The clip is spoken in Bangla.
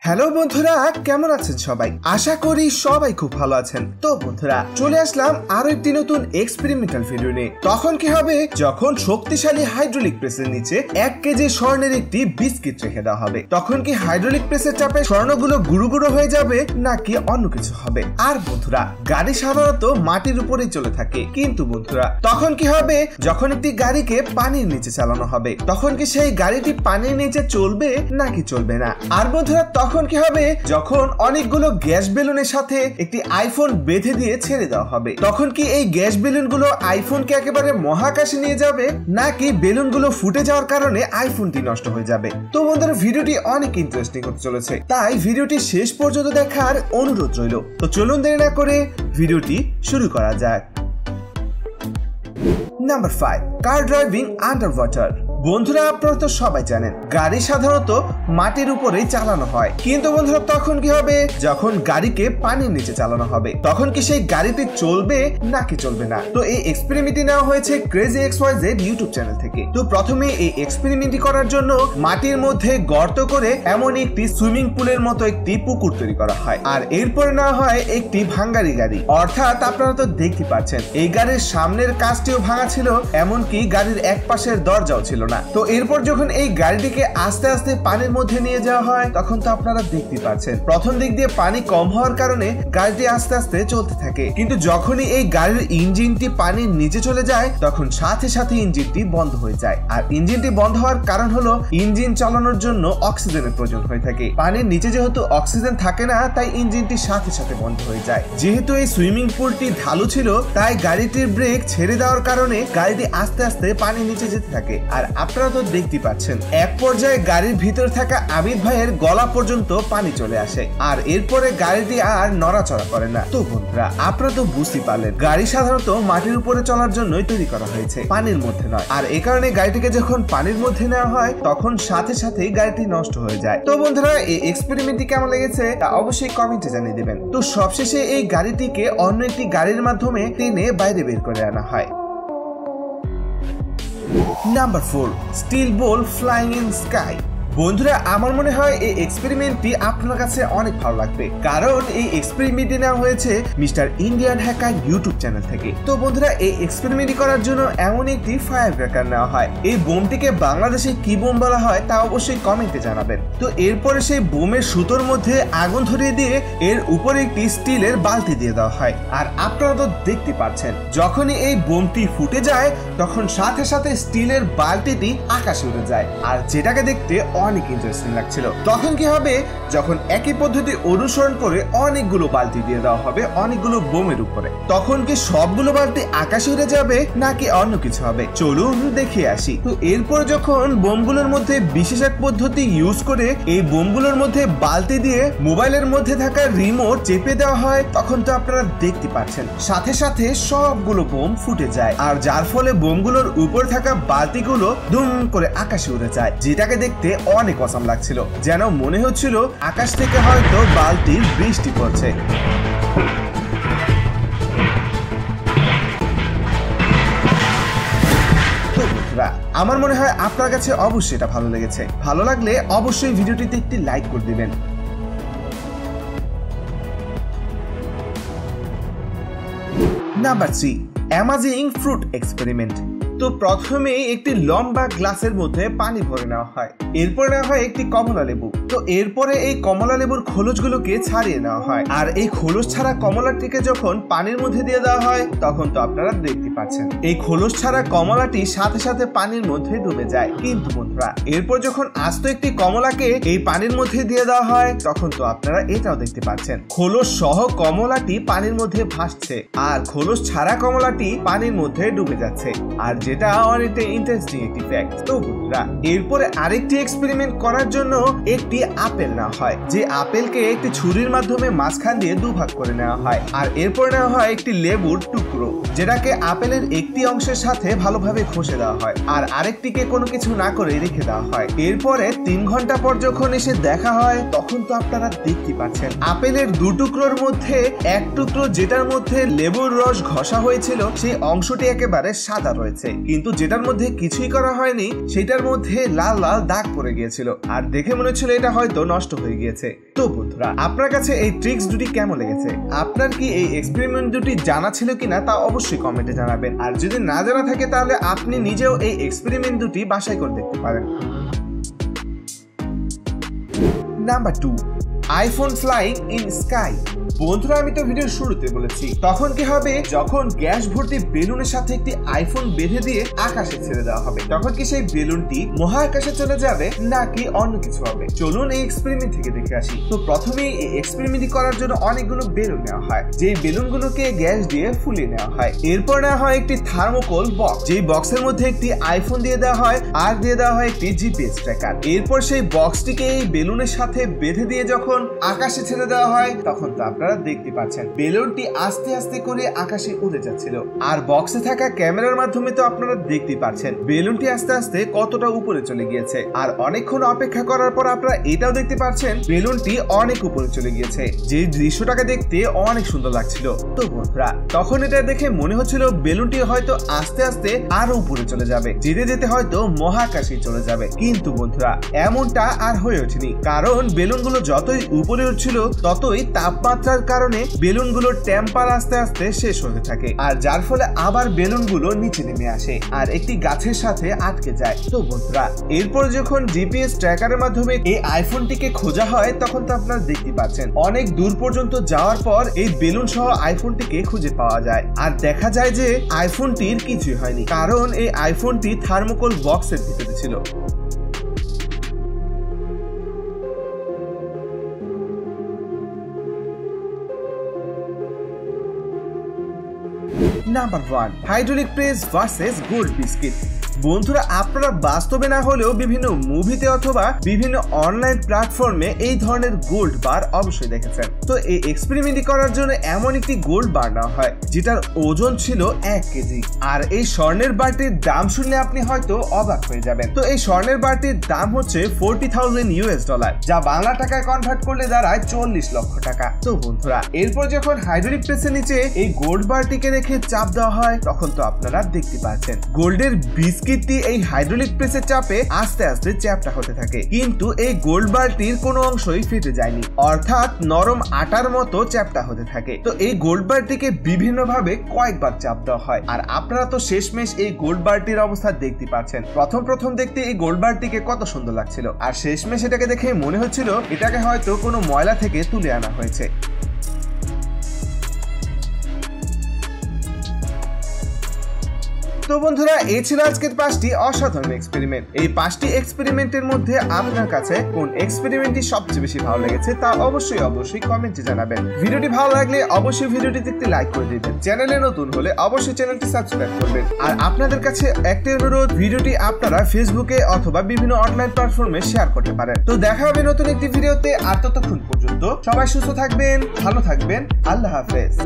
হ্যালো বন্ধুরা, কেমন আছেন সবাই? আশা করি সবাই খুব ভালো আছেন। তো বন্ধুরা, চলে আসলাম আরো একটি নতুন এক্সপেরিমেন্টাল ভিডিও নিয়ে। তখন কি হবে যখন শক্তিশালী হাইড্রোলিক প্রেসের নিচে 1 কেজি স্বর্ণের একটি বিস্কিট রেখে দেওয়া হবে? তখন কি হাইড্রোলিক প্রেসের চাপে স্বর্ণগুলো গুঁড়ো গুঁড়ো হয়ে যাবে নাকি অন্য কিছু হবে? আর বন্ধুরা, গাড়ি সাধারণত মাটির উপরেই চলে থাকে, কিন্তু বন্ধুরা তখন কি হবে যখন একটি গাড়িকে পানির নিচে চালানো হবে? তখন কি সেই গাড়িটি পানির নিচে চলবে নাকি চলবে না? আর বন্ধুরা, তখন কি হবে যখন অনেকগুলো গ্যাস বেলুনের সাথে একটি আইফোন বেঁধে দিয়ে ছেড়ে দেওয়া হবে? তখন কি এই গ্যাস বেলুনগুলো আইফোনকে একেবারে মহাকাশে নিয়ে যাবে নাকি বেলুনগুলো ফুটে যাওয়ার কারণে আইফোনটি নষ্ট হয়ে যাবে? তো বন্ধুরা, ভিডিওটি অনেক ইন্টারেস্টিং হতে চলেছে, তাই ভিডিওটি শেষ পর্যন্ত দেখার অনুরোধ রইল। তো চলুন দেরি না করে ভিডিওটি শুরু করা যাক। নাম্বার 5, কার ড্রাইভিং আন্ডার ওয়াটার। বন্ধুরা, আপনারা তো সবাই জানেন গাড়ি সাধারণত মাটির উপরেই চালানো হয়, কিন্তু বন্ধুরা তখন কি হবে যখন গাড়িকে পানির নিচে চালানো হবে? তখন কি সেই গাড়িটি চলবে নাকি চলবে না? তো এই এক্সপেরিমেন্টটি নেওয়া হয়েছে ক্রেজি এক্সওয়াইজেড ইউটিউব চ্যানেল থেকে। তো প্রথমে এই এক্সপেরিমেন্টটি করার জন্য মাটির মধ্যে গর্ত করে এমন একটি সুইমিং পুলের মতো একটি পুকুর তৈরি করা হয়, আর এরপরে নেওয়া হয় একটি ভাঙ্গারি গাড়ি। অর্থাৎ আপনারা তো দেখতে পাচ্ছেন এই গাড়ির সামনের কাঁচটিও ভাঙা ছিল, এমনকি গাড়ির এক পাশের দরজাও ছিল না। তো এরপর যখন এই গাড়িটিকে আস্তে আস্তে পানির মধ্যে নিয়ে যাওয়া হয়, তখন তো আপনারা দেখতে পাচ্ছেন প্রথম দিক দিয়ে পানি কম হওয়ার কারণে গাড়িটি আস্তে আস্তে চলতে থাকে, কিন্তু যখনই এই গাড়ির ইঞ্জিনটি পানির নিচে চলে যায় তখন সাথে সাথে ইঞ্জিনটি বন্ধ হয়ে যায়। আর ইঞ্জিনটি বন্ধ হওয়ার কারণ হলো ইঞ্জিন চালানোর জন্য অক্সিজেনের প্রয়োজন হয়ে থাকে। পানির নিচে যেহেতু অক্সিজেন থাকে না, তাই ইঞ্জিনটি সাথে সাথে বন্ধ হয়ে যায়। যেহেতু এই সুইমিং পুলটি ঢালু ছিল, তাই গাড়িটির ব্রেক ছেড়ে দেওয়ার কারণে গাড়িটি আস্তে আস্তে পানির নিচে যেতে থাকে। আর আপনারা তো দেখতে পাচ্ছেন এক পর্যায়ে গাড়ির ভিতরে থাকা আবিদ ভাইয়ের গলা পর্যন্ত পানি চলে আসে, আর এরপরে গাড়িটি আর নড়াচড়া করে না। তো বন্ধুরা, আপনারা তো বুঝতে পারলেন গাড়ি সাধারণত মাটির উপরে চলার জন্যই তৈরি করা হয়েছে, পানির মধ্যে নয়। আর এই কারণে গাড়িটিকে যখন পানির মধ্যে নেওয়া হয় তখন সাথে সাথেই গাড়িটি নষ্ট হয়ে যায়। তো বন্ধুরা, এই এক্সপেরিমেন্টটি কেমন লেগেছে তা অবশ্যই কমেন্টে জানিয়ে দিবেন। তো সবশেষে এই গাড়িটিকে অন্য একটি গাড়ির মাধ্যমে টেনে বাইরে বের করে আনা হয়। Number 4, still ball flying in sky. বন্ধুরা, আমার মনে হয় এই এক্সপেরিমেন্টটি আপনার কাছে অনেক ভালো লাগবে, কারণ এই এক্সপেরিমেন্টটি নেওয়া হয়েছে mister Indian hacker YouTube channel থেকে। তো বন্ধুরা, এই এক্সপেরিমেন্টটি করার জন্য এমন একটি ফায়ার ক্র্যাকার নেওয়া হয়। এই বোমটিকে বাংলাদেশে কি বোম বলা হয় তা অবশ্যই কমেন্টে জানাবেন। তো এরপরে সেই বোমের সুতোর মধ্যে আগুন ধরিয়ে দিয়ে এর উপরে একটি স্টিলের বালতি দিয়ে দেওয়া হয়। আর আপনারা তো দেখতে পাচ্ছেন যখনই এই বোমটি ফুটে যায় তখন সাথে সাথে স্টিলের বালতিটি আকাশে উড়ে যায়, আর যেটাকে দেখতে অনেক ইন্টারেস্টিং লাগছিল। তখন কি হবে যখন একই পদ্ধতি অনুসরণ করে অনেকগুলো বালতি দিয়ে দেওয়া হবে অনেকগুলো বোমের উপরে? তখন কি সবগুলো বালতি আকাশে উড়ে যাবে নাকি অন্য কিছু হবে? চলুন দেখে আসি। তো এরপর যখন বোমগুলোর মধ্যে বিশেষ এক পদ্ধতি ইউজ করে এই বোমগুলোর মধ্যে বালতি দিয়ে মোবাইলের মধ্যে থাকা রিমোট চেপে দেওয়া হয়, তখন তো আপনারা দেখতে পাচ্ছেন সাথে সাথে সবগুলো বোম ফুটে যায়, আর যার ফলে বোমগুলোর উপর থাকা বালতিগুলো দুম করে আকাশে উড়ে যায়, যেটাকে দেখতে অনেক অসাম লাগছিল। যেন মনে হচ্ছিল আকাশ থেকে হয়তো বালতির বৃষ্টি পড়ছে। আমার মনে হয় আপনার কাছে অবশ্যই এটা ভালো লেগেছে। ভালো লাগলে অবশ্যই ভিডিওটিতে একটি লাইক করে দিবেন। Number 3, amazing fruit experiment. তো প্রথমে একটি লম্বা গ্লাসের মধ্যে পানি ভরে নেওয়া হয়, এরপরে নেওয়া হয় একটি কমলা লেবু। তো এরপরে এই কমলা লেবুর খোলসগুলোকে ছাড়িয়ে নেওয়া হয়, আর এই খোলস ছাড়া কমলাটিকে যখন পানির মধ্যে দিয়ে দেওয়া হয় তখন তো আপনারা দেখতে পাচ্ছেন এই খোলস ছাড়া কমলাটি সাথে সাথে পানির মধ্যে ডুবে যায়। কিন্তু বন্ধুরা, এরপর যখন আস্ত একটি কমলাকে এই পানির মধ্যে দিয়ে দেওয়া হয় তখন তো আপনারা এটাও দেখতে পাচ্ছেন খোলস সহ কমলাটি পানির মধ্যে ভাসছে, আর খোলস ছাড়া কমলাটি পানির মধ্যে ডুবে যাচ্ছে। আর যেটা অনেকটা ইন্টারেস্টিং একটি ফ্যাক্ট। তো বন্ধুরা, এরপরে আরেকটি এক্সপেরিমেন্ট করার জন্য একটি আপেল নেওয়া হয়, যে আপেলকে একটি ছুরির মাধ্যমে মাঝখান দিয়ে দুভাগ করে নেওয়া হয়, আর এরপর নেওয়া হয় একটি লেবুর টুকরো, যেটাকে আপেলের একটি অংশের সাথে ভালোভাবে ঘষে দেওয়া হয়, আর আরেকটিকে কোনো কিছু না করে রেখে দেওয়া হয়। এরপরে 3 ঘন্টা পর যখন এসে দেখা হয় তখন তো আপনারা দেখতে পাচ্ছেন আপেলের 2 টুকরোর মধ্যে এক টুকরো যেটার মধ্যে লেবুর রস ঘষা হয়েছিল সেই অংশটি একেবারে সাদা রয়েছে, কিন্তু যেটার মধ্যে কিছুই করা হয়নি সেটার মধ্যে লাল লাল দাগ পড়ে গিয়েছিল। আর দেখে মনে হচ্ছিল এটা এটা হয়তো নষ্ট হয়ে গিয়েছে। তো বন্ধুরা, আপনার কাছে এই ট্রিক্স দুটি কেমন লেগেছে? আপনার কি এই এক্সপেরিমেন্ট দুটি জানা ছিল কিনা তা অবশ্যই কমেন্টে জানাবেন। আর যদি না জানা থাকে তাহলে আপনি নিজেও এই এক্সপেরিমেন্ট দুটি বাসায় করে দেখতে পারেন। Number 2, iPhone flying in sky. বন্ধুরা, আমি তো ভিডিওর শুরুতে বলেছি তখন কি হবে, যখন গ্যাস ভর্তি বেলুনের সাথে একটি আইফোন বেঁধে দিয়ে আকাশে ছেড়ে দেওয়া হবে, তখন কি সেই বেলুনটি মহাকাশে চলে যাবে নাকি অন্য কিছু হবে? চলুন এই এক্সপেরিমেন্ট থেকে দেখে আসি। তো প্রথমেই এই এক্সপেরিমেন্ট করার জন্য অনেকগুলো বেলুন নেওয়া হয়, যেই বেলুনগুলোকে গ্যাস দিয়ে ফুলিয়ে নেওয়া হয়। এরপর নেওয়া হয় একটি থার্মোকোল বক্স, যেই বক্সের মধ্যে একটি আইফোন দিয়ে দেওয়া হয় আর দিয়ে দেওয়া হয় একটি জিপিএস ট্র্যাকার। এরপর সেই বক্সটিকে এই বেলুনের সাথে বেঁধে দিয়ে যখন আকাশে ছেড়ে দেওয়া হয়, তখন তো আপনারা দেখতে পাচ্ছেন বেলুনটি আস্তে আস্তে করে আকাশে উড়ে যাচ্ছিল। আর বক্সে থাকা ক্যামেরার মাধ্যমে তো আপনারা দেখতে পাচ্ছেন বেলুনটি আস্তে আস্তে কতটা উপরে চলে গিয়েছে। আর অনেকক্ষণ অপেক্ষা করার পর আপনারা এটাও দেখতে পাচ্ছেন বেলুনটি অনেক উপরে চলে গিয়েছে, যে দৃশ্যটাকে দেখতে অনেক সুন্দর লাগছিল। তো বন্ধুরা, তখন এটা দেখে মনে হচ্ছিল বেলুনটি হয়তো আস্তে আস্তে আরো উপরে চলে যাবে, যেতে যেতে হয়তো মহাকাশে চলে যাবে। কিন্তু বন্ধুরা, এমনটা আর হয়ে ওঠেনি, কারণ বেলুনগুলো যতই উপরে উঠছিল ততই তাপমাত্রার কারণে বেলুনগুলোর টেম্পার আস্তে আস্তে শেষ হতে থাকে, আর যার ফলে আবার বেলুনগুলো নিচে নেমে আসে আর একটি গাছের সাথে আটকে যায়। তো বন্ধুরা, এরপর যখন জিপিএস ট্র্যাকারের মাধ্যমে এই আইফোনটিকে খোঁজা হয়, তখন তো আপনারা দেখতে পাচ্ছেন অনেক দূর পর্যন্ত যাওয়ার পর এই বেলুন সহ আইফোনটিকে খুঁজে পাওয়া যায়। আর দেখা যায় যে আইফোনটির কিছুই হয়নি, কারণ এই আইফোনটি থার্মোকোল বক্সের ভিতরে ছিল। Number 1, hydraulic press versus gold biscuit. বন্ধুরা, আপনারা বাস্তবে না হলেও বিভিন্ন মুভিতে অথবা বিভিন্ন অনলাইন প্ল্যাটফর্মে এই ধরনের গোল্ড বার অবশ্যই দেখেছেন। তো এই এক্সপেরিমেন্ট করার জন্য এমন একটি গোল্ড বার নেওয়া হয় যেটার ওজন ছিল 1 কেজি। আর এই স্বর্ণের বারটির দাম শুনলে আপনি হয়তো অবাক হয়ে যাবেন। তো এই স্বর্ণের বারটির দাম হচ্ছে $40,000, যা বাংলা টাকায় কনভার্ট করলে দাঁড়ায় 40 লক্ষ টাকা। তো বন্ধুরা, এরপর যখন হাইড্রোলিক প্রেসের নিচে এই গোল্ড বারটিকে রেখে চাপ দেওয়া হয়, তখন তো আপনারা দেখতে পাচ্ছেন গোল্ডের বিস্কিটটি এই হাইড্রোলিক প্রেসের চাপে আস্তে আস্তে চ্যাপ্টা হতে থাকে, কিন্তু এই গোল্ড বারটির কোনো অংশই ফেটে যায়নি, অর্থাৎ নরম আটার মতো চ্যাপ্টা হতে থাকে। তো এই গোল্ড বারটিকে বিভিন্ন ভাবে কয়েকবার চাপ দেওয়া হয়, আর আপনারা তো শেষমেশ এই গোল্ড বারটির অবস্থা দেখতে পাচ্ছেন। প্রথম দেখতে এই গোল্ড বারটিকে কত সুন্দর লাগছিল, আর শেষমেশ এটাকে দেখে মনে হচ্ছিল এটাকে হয়তো কোনো ময়লা থেকে তুলে আনা হয়েছে। তো বন্ধুরা, এই ছিল আজকের 5টি অসাধারণ এক্সপেরিমেন্ট। এই 5টি এক্সপেরিমেন্টের মধ্যে আপনার কাছে কোন এক্সপেরিমেন্টটি সবচেয়ে বেশি ভালো লেগেছে তা অবশ্যই কমেন্টে জানাবেন। ভিডিওটি ভালো লাগলে অবশ্যই ভিডিওটিতে একটি লাইক করে দিবেন। চ্যানেলে নতুন হলে অবশ্যই চ্যানেলটি সাবস্ক্রাইব করবেন। আর আপনাদের কাছে একটা অনুরোধ, ভিডিওটি আপনারা ফেসবুকে অথবা বিভিন্ন অনলাইন প্ল্যাটফর্মে শেয়ার করতে পারেন। তো দেখা হবে নতুন একটি ভিডিওতে। আর ততক্ষণ পর্যন্ত সবাই সুস্থ থাকবেন, ভালো থাকবেন। আল্লাহ হাফেজ।